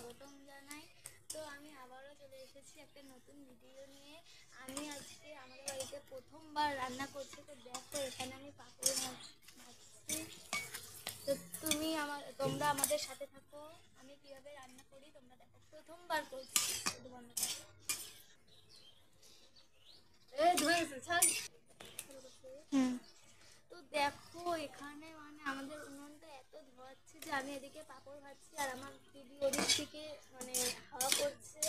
স্বাগতম জানাই। তো আমি আবারও চলে এসেছি একটা নতুন ভিডিও নিয়ে। আমি আজকে আমাদের বাড়িতে প্রথমবার রান্না করছি। তো দেখো এখানে আমি পাঁপড় ভাজছি। তো তোমরা আমাদের সাথে থাকো, আমি কিভাবে রান্না করি তোমরা দেখো। প্রথমবার করছি। তো দেখো এখানে আমাদের উনুনটা এত ধোয়াচ্ছে যে আমি এদিকে পাঁপড় ভাজছি আর আমার দিদি ওদিক থেকে হাওয়া করছে।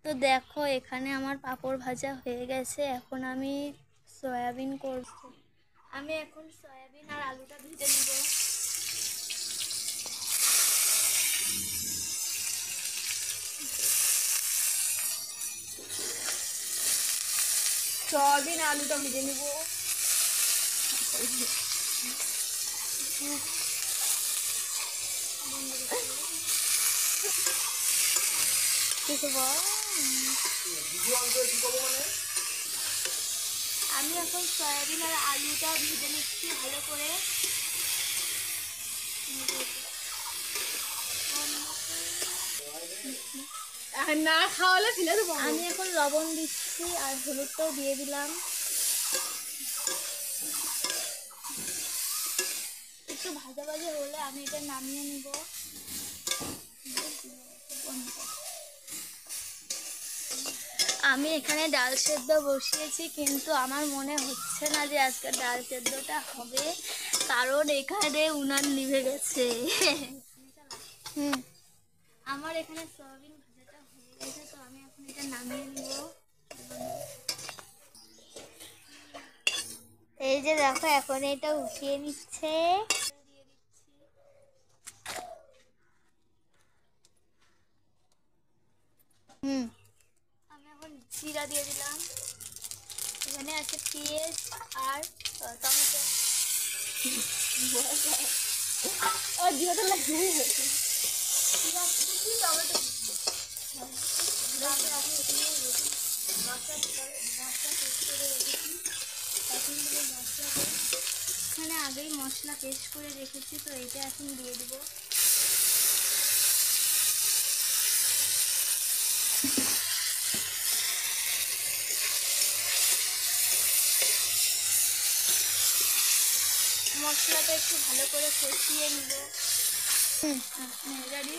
তো দেখো এখানে আমার পাঁপড় ভাজা হয়ে গেছে। এখন আমি সয়াবিন করছি। আমি এখন সয়াবিন আর আলুটা ভেজে নেব। সয়াবিন আলুটা ভেজে নেব। আমি এখন সয়াবিন আর আলুটা ভেজে নিচ্ছি ভালো করে। না খাওয়ালে ফেলে দেবো। আমি এখন লবণ দিচ্ছি আর হলুদটাও দিয়ে দিলাম। একটু ভাজা ভাজা হলে আমি এটা নামিয়ে নিব। আমি এখানে ডাল সেদ্ধ বসিয়েছি, কিন্তু আমার মনে হচ্ছে না যে আজকে ডাল সেদ্ধটা হবে, কারণ এখানে উনান নিভে গেছে। আমার এখানে সয়াবিন ভাজাটা হয়ে গেছে, তো আমি এখন এটা নামিয়ে নিব। এই যে দেখো এখন এটা উঠিয়ে নিচ্ছে। দিয়ে দিচ্ছি। আমি এখন জিরা দিয়ে দিলাম। এখানে আছে পেঁয়াজ আর টমেটো। জিরাটা লাগবে। এখানে আগেই মশলা পেস্ট করে রেখেছি, তো এটা এখন দিয়ে দিব। মশলাটা একটু ভালো করে কষিয়ে নিব। রেডি।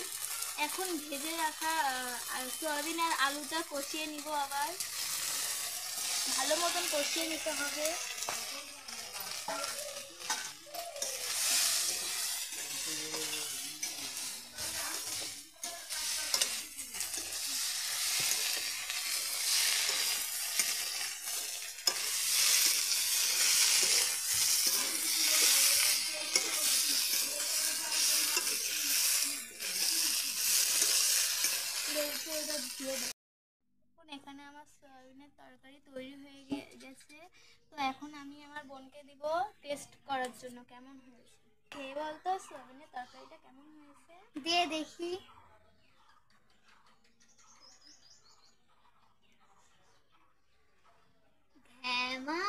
এখন ভেজে রাখা সয়াবিন আর আলুটা কষিয়ে নিব। আবার ভালো মতন কষিয়ে নিতে হবে। এখন এখানে আমার সয়াবিনের তরকারি তৈরি হয়ে গেছে। তো এখন আমি আমার বোনকে দিব টেস্ট করার জন্য কেমন হয়েছে। খেয়ে বলতো সয়াবিনের তরকারিটা কেমন হয়েছে, দিয়ে দেখি। হ্যাঁ মা।